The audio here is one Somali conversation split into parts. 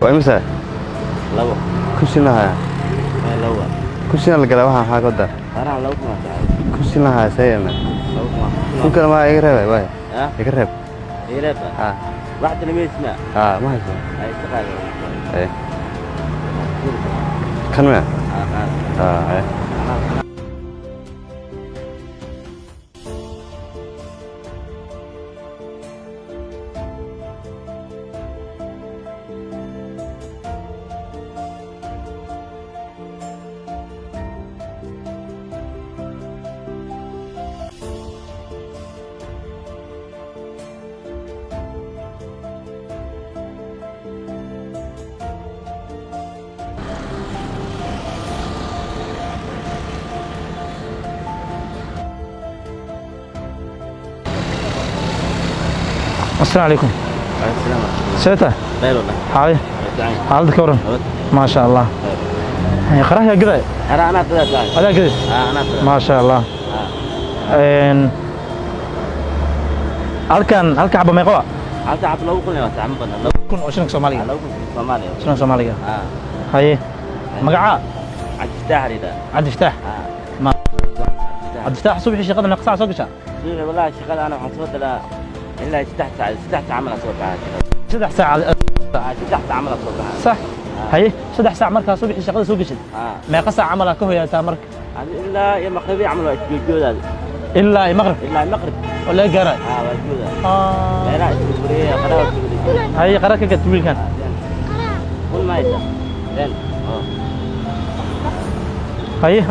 وإمسا لو كوشينها لو كوشينا القلا waxaa xaq wada أنا لو ما تعرف كوشينها sayna لو ما كل ما يقرب واي يقرب يقرب واحد اللي ما يسمع ما يسمع هاي استقال ايه كان ما ايه السلام عليكم. السلام. سيتا. خير والله. هاي. حالتك ورن. ما شاء الله. قراه يا قداي. أنا قداي. هذا قداي. أنا قداي. ما شاء الله. halkan xabo meeqo halkan xabo lagu kun waa tacam badan lagu kun oo shilinka Soomaaliga lagu kun Soomaaliga shilinka Soomaaliga haye magaca Cabdiftaax rida Cabdiftaax ma Cabdiftaax subaxii shaqada meeqa saac soo gashaa subaxii wallahi shaqada ana waxaan soo dalaa ilaa 3 saac camal soo baxaa 3 saac camal soo baxaa صح haye 3 saac markaa subaxii shaqada soo gashay meeqa saac camal ka hoyaataa marka ilaa iyo maqribi camal waa joogjoodad ilaa المغرب ولا قراي موجوده لا اسكندريه قراءه هي قراءه كتويل كان قول ما يدا زين هي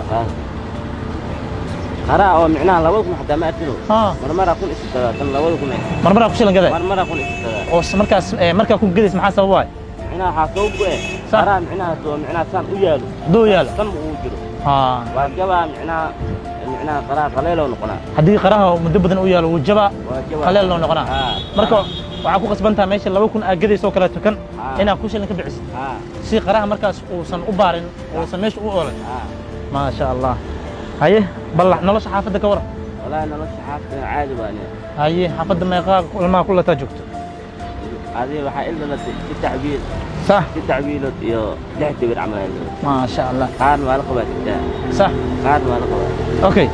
قراءه معناها لودكم حتى ما اتلو مرمره كل استداد كان لودكم مرمره كل شيء قداي مرمره كل استداد oo markaas marka ku gadays maxaa sababay micnaha waxa soo go'ay qaraa'an micnaha san u yaalo doo yaalo san uu jiro waa jabaa micnaha qara'a qaleel oo noqona hadii qaraha muddo badan u yaalo uu jaba qaleel oo noqona marka waxa ku qasbantaa meesha 2000 aa gadayso kala tukan ina ku shilin ka bixisid si qaraha markaas uu san u baarin oo san meesha u oolan ma sha Allah haye bal nolosha xaafada ka waran wallahi nolosha xaafada caadi baani haye xaafada meeqa kulma kula ta joogto هذه waxaa ilaa تعبير صح تعبير iyo dhexdeed camal ما شاء الله qaan waa la qabaa صح qaan waa la qabaa okay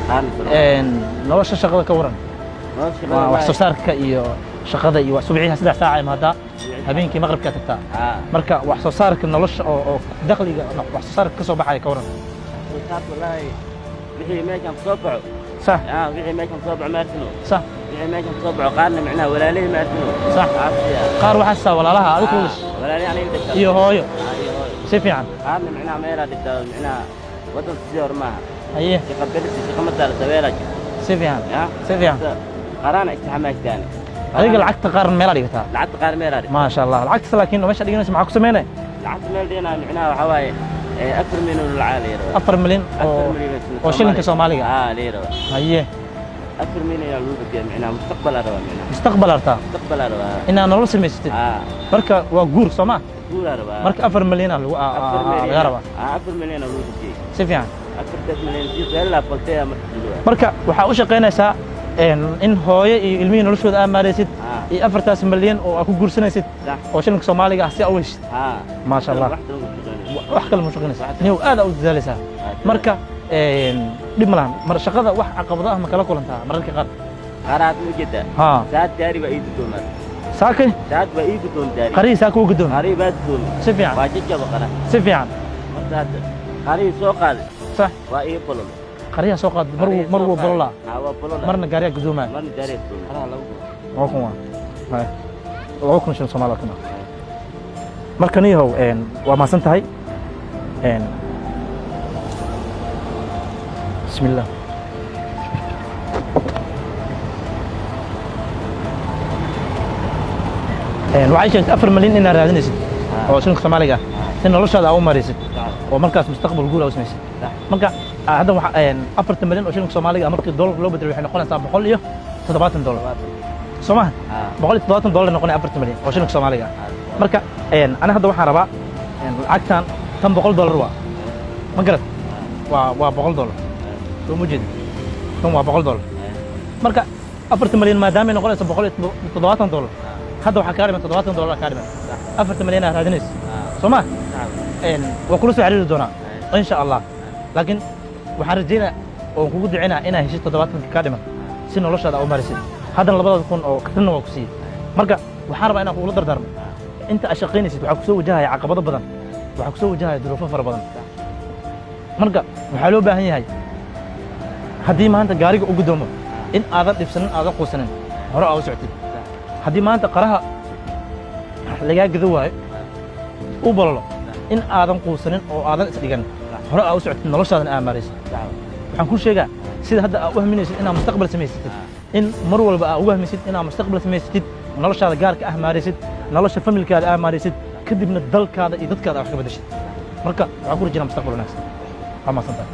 nolosha shaqada ka waran wax soo saarka iyo shaqada iyo subaxii 3 saac ma hada habeenkii maqribka tagtaa marka wax soo saarka nolosha oo dakhliga wax soo saarka ka soo baxay ka waran wallahi wixii meeshan soo baxo صح wixii meeshan soo baxo maartino صح wixii meeshan soo baxo qaarna macnaha walaalay maartino صح qaar waxa saa walaalaha adigu walaalay aan inta iyo hooyo si fiican qaarna macnaha meera dhigtaa macnaha wadan siyor ma haye shaqadii shaqamada dabeelaj si fiican si fiican qaraan istixmaastaan adiga lacagta qaar meel dhigtaa lacagta qaar meel dhigtaa ma sha Allah lacagta laakiin meesha dhiganaysa maxaa ku sameynay lacagta meel dhigana macnaha waxa waaye 4 milyan lacag 4 milyan oo shilinka Soomaaliga leero haye 4 milyan loo bixiyay macnaha mustaqbal araba macnaha mustaqbal arta mustaqbal araba ina nolol sameystid marka waa guur Soomaa guur araba marka 4 milyan lagu araba 4 milyan loo bixiyay si fiican 4 milyan jidda la faltay marka waxa u shaqeynaysaa in hooyo iyo ilmihi noloshooda aad maareysid iyo 4 milyan oo ku guursanaysid oo shilinka Soomaaliga ah si aad u heshid ma sha Allah wax kale ma shaqeynaysaa inuu aad u dadaalaysaa marka dib malan mar shaqada wax caqabado ah ma kala kulantaa mararka qaar qaraad u jida saad gaari ba iidu doonaa saakay saad ba iidu doon gaari qari saako ugu doon qari baad doon si fiican waa jijaba qara si fiican markaad qari soo qaad صح waa ii bolol qariya soo qaad marwo bolola waa bolola marna gaariga gudoomaa marna gaariga gudoomaa oo kuma hay oo kun shan Soomaaliya kuma marka niyow waa maasan tahay بسم الله waxay sheegtay 4 milyan in raadinaysid oo shilinka Soomaaliga si noloshaada u marisid oo markaas mustaqbal guul u samaysid marka hadda waxa 4 milyan oo shilinka Soomaaliga markii dollar loo bedelo waxay noqonaysaa $170 Soomaa $170 noqonay 4 milyan oo shilinka Soomaaliga marka ana hadda waxaan rabaa lacagtan tan $100 waa ma garad waa $100 soo mujid tan waa $100 marka 4 milyan maadaama ay noqonayso $170 hadda waxa ka dhiman $70 ka dhiman 4 milyan raadinaysa سوما نعم إن وكل سوء عريض دونا إن شاء الله لكن وحرجينا ونقول دعينا إنا هشيت تضبط كادما سنة لوش هذا أو مارسين هذا اللي بدأ يكون أو كثرنا وكسي مرجع وحارب أنا أقول درم أنت أشقيني سيد وحكسو جاي عقبات بدن وحكسو جاي ظروف فر بدن مرجع وحلو بهني هاي هدي ما أنت جاري وقدومه إن هذا لبسنا هذا قوسنا هراء أو سعتي هدي ما أنت قرها لقى جذوه وبرلا إن هذا قوسنا أو هذا سديجان هراء أو سعتي نلوش هذا أمارس waxaan ku sheegaa sida hadda aad u hamiinaysid inaad mustaqbal samaysatid in mar walba aad u hamisid inaad mustaqbal samaysatid noloshaada gaarka ah maaraysid nolosha familkaada ah maaraysid kadibna dalkaada iyo dadkaada wax ka bedeshid marka waxaan ku rajayna mustaqbal wanaagsan waa mahadsantahay